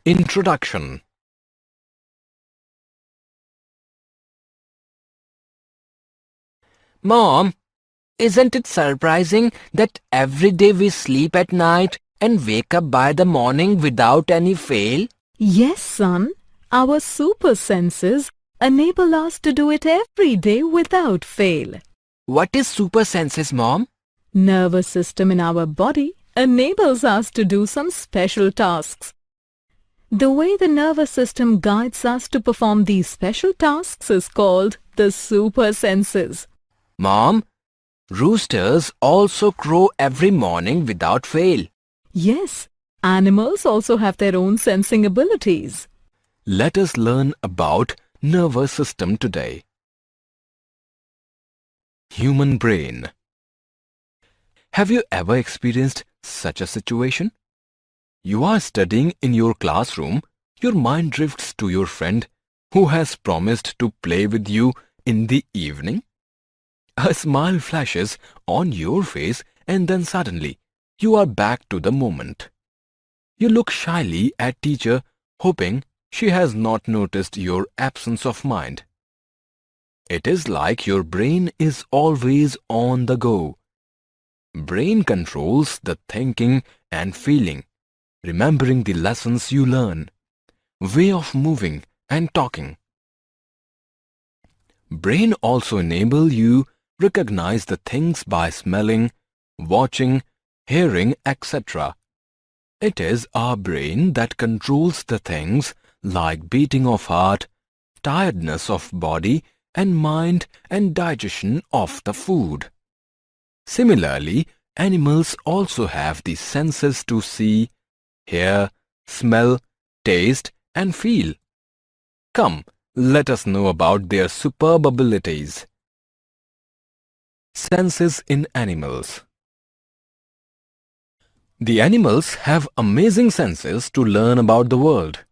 Introduction. Mom, isn't it surprising that every day we sleep at night and wake up by the morning without any fail? Yes, son. Our super senses enable us to do it every day without fail. What is super senses, Mom? Nervous system in our body enables us to do some special tasks. The way the nervous system guides us to perform these special tasks is called the super senses. Mom, roosters also crow every morning without fail. Yes, animals also have their own sensing abilities. Let us learn about nervous system today. Human brain. Have you ever experienced such a situation? You are studying in your classroom, your mind drifts to your friend who has promised to play with you in the evening. A smile flashes on your face and then suddenly you are back to the moment. You look shyly at teacher, hoping she has not noticed your absence of mind. It is like your brain is always on the go. Brain controls the thinking and feeling, remembering the lessons you learn, way of moving and talking. Brain also enable you recognize the things by smelling, watching, hearing, etc. It is our brain that controls the things like beating of heart, tiredness of body and mind and digestion of the food. Similarly, animals also have the senses to see, hear, smell, taste and feel. Come, let us know about their superb abilities. Senses in animals. The animals have amazing senses to learn about the world.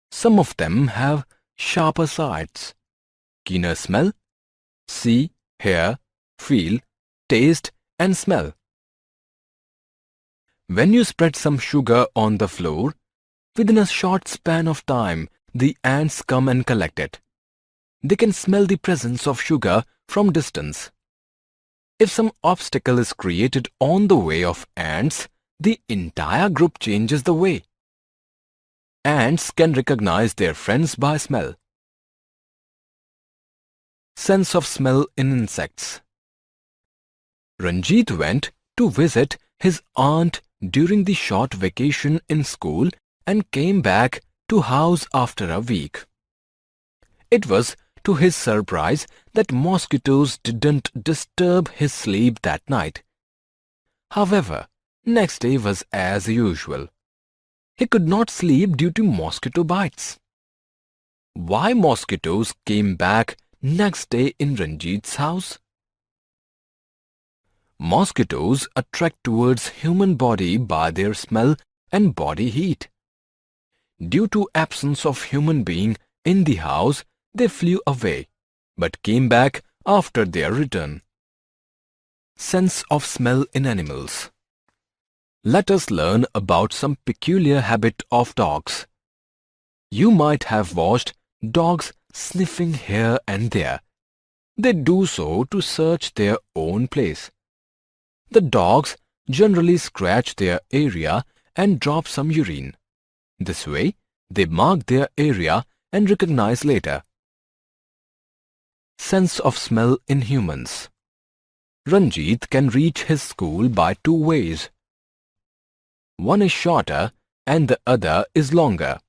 Some of them have sharper sights, keener smell, see, hear, feel, taste and smell. When you spread some sugar on the floor, within a short span of time, the ants come and collect it. They can smell the presence of sugar from distance. If some obstacle is created on the way of ants, the entire group changes the way. Ants can recognize their friends by smell. Sense of smell in insects. Ranjit went to visit his aunt during the short vacation in school and came back to house after a week. It was to his surprise that mosquitoes didn't disturb his sleep that night. However, next day was as usual. He could not sleep due to mosquito bites. Why mosquitoes came back next day in Ranjit's house? Mosquitoes attract towards human body by their smell and body heat. Due to absence of human being in the house, they flew away, but came back after their return. Sense of smell in animals. Let us learn about some peculiar habit of dogs. You might have watched dogs sniffing here and there. They do so to search their own place. The dogs generally scratch their area and drop some urine. This way, they mark their area and recognize later. Sense of smell in humans. Ranjit can reach his school by two ways. One is shorter and the other is longer.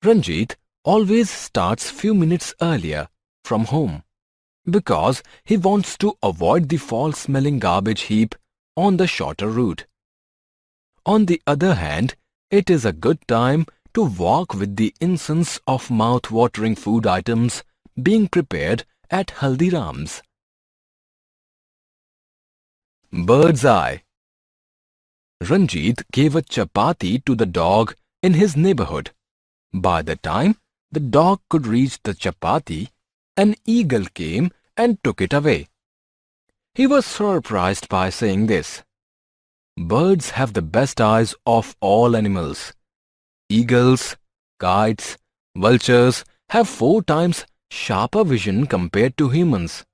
Ranjit always starts few minutes earlier from home because he wants to avoid the foul-smelling garbage heap on the shorter route. On the other hand, it is a good time to walk with the incense of mouth-watering food items being prepared at Haldiram's. Bird's eye. Ranjit gave a chapati to the dog in his neighborhood. By the time the dog could reach the chapati, an eagle came and took it away. He was surprised by seeing this. Birds have the best eyes of all animals. Eagles, kites, vultures have 4 times sharper vision compared to humans.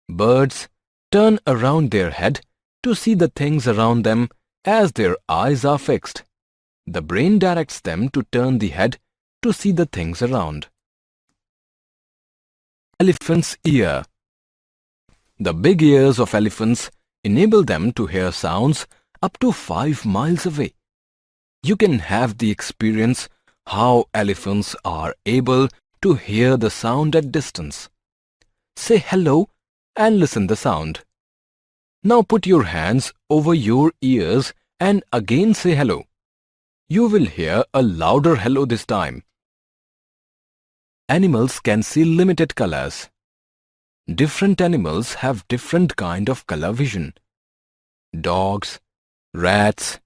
Birds turn around their head to see the things around them as their eyes are fixed. The brain directs them to turn the head to see the things around. Elephant's ear. The big ears of elephants enable them to hear sounds up to 5 miles away. You can have the experience how elephants are able to hear the sound at distance. Say hello and listen the sound. Now put your hands over your ears and again say hello. You will hear a louder hello this time. Animals can see limited colors. Different animals have different kind of color vision. Dogs, rats,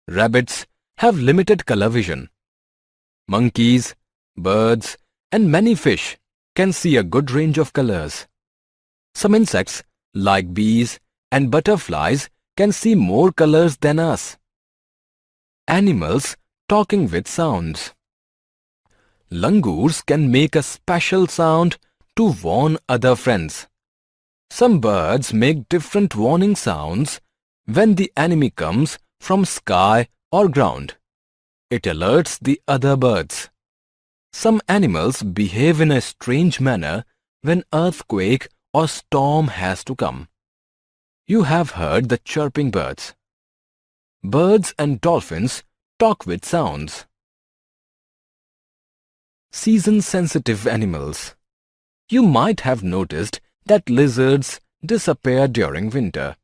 rabbits have limited color vision. Monkeys, birds, and many fish can see a good range of colors. Some insects, like bees and butterflies, can see more colors than us. Animals talking with sounds. Langurs can make a special sound to warn other friends. Some birds make different warning sounds when the enemy comes from sky or ground. It alerts the other birds. Some animals behave in a strange manner when earthquake or storm has to come. You have heard the chirping birds. Birds and dolphins talk with sounds. Season-sensitive animals. You might have noticed that lizards disappear during winter.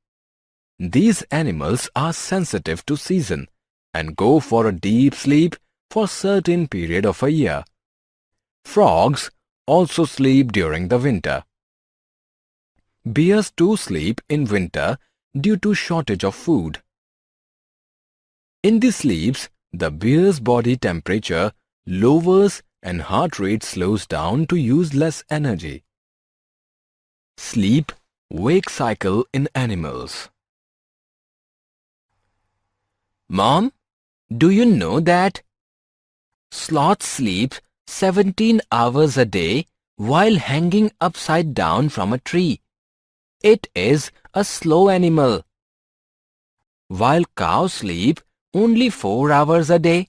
These animals are sensitive to season and go for a deep sleep for a certain period of a year. Frogs also sleep during the winter. Bears too sleep in winter due to shortage of food. In these sleeps, the bear's body temperature lowers and heart rate slows down to use less energy. Sleep-wake cycle in animals. Mom, do you know that sloth sleeps 17 hours a day while hanging upside down from a tree? It is a slow animal. While cows sleep only 4 hours a day.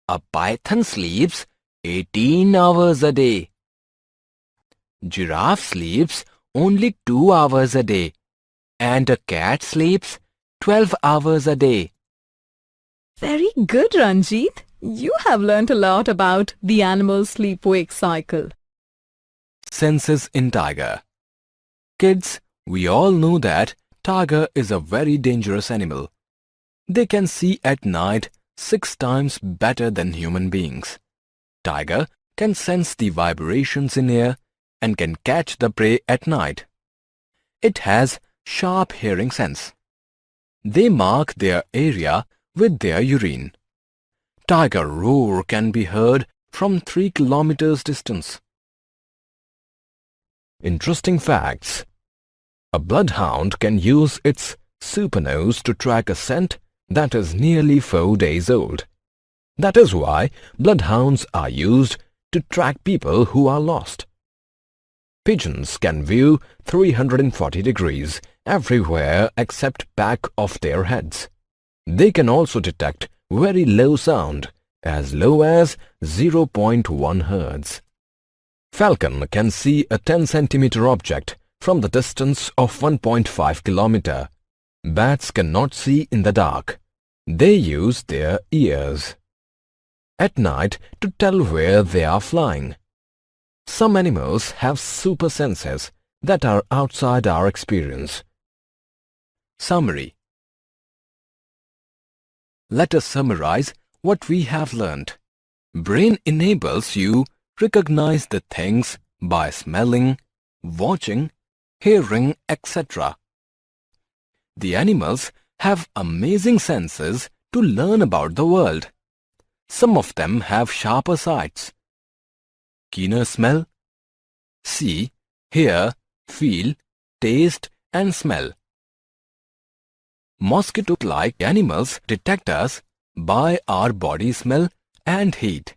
A python sleeps 18 hours a day. Giraffe sleeps only 2 hours a day. And a cat sleeps 12 hours a day. Very good, Ranjit. You have learnt a lot about the animal sleep-wake cycle. Senses in tiger. Kids, we all know that tiger is a very dangerous animal. They can see at night 6 times better than human beings. Tiger can sense the vibrations in air and can catch the prey at night. It has sharp hearing sense. They mark their area with their urine. Tiger roar can be heard from 3 kilometers distance. Interesting facts. A bloodhound can use its super nose to track a scent that is nearly 4 days old. That is why bloodhounds are used to track people who are lost. Pigeons can view 340 degrees everywhere except back of their heads. They can also detect very low sound, as low as 0.1 Hz. Falcon can see a 10 centimeter object from the distance of 1.5 kilometer. Bats cannot see in the dark. They use their ears at night to tell where they are flying. Some animals have super senses that are outside our experience. Summary. Let us summarize what we have learnt. Brain enables you recognize the things by smelling, watching, hearing, etc. The animals have amazing senses to learn about the world. Some of them have sharper sights, keener smell, see, hear, feel, taste and smell. Mosquito-like animals detect us by our body smell and heat.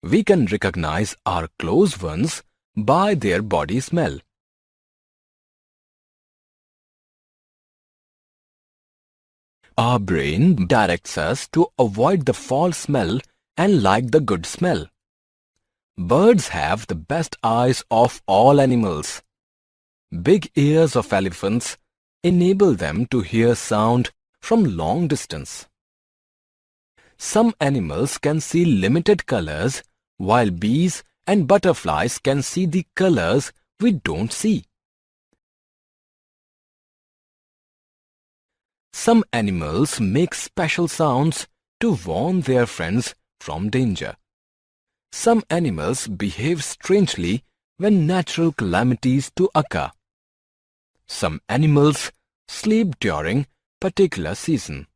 We can recognize our close ones by their body smell. Our brain directs us to avoid the foul smell and like the good smell. Birds have the best eyes of all animals. Big ears of elephants enable them to hear sound from long distance. Some animals can see limited colors, while bees and butterflies can see the colors we don't see. Some animals make special sounds to warn their friends from danger. Some animals behave strangely when natural calamities to occur. Some animals sleep during particular season.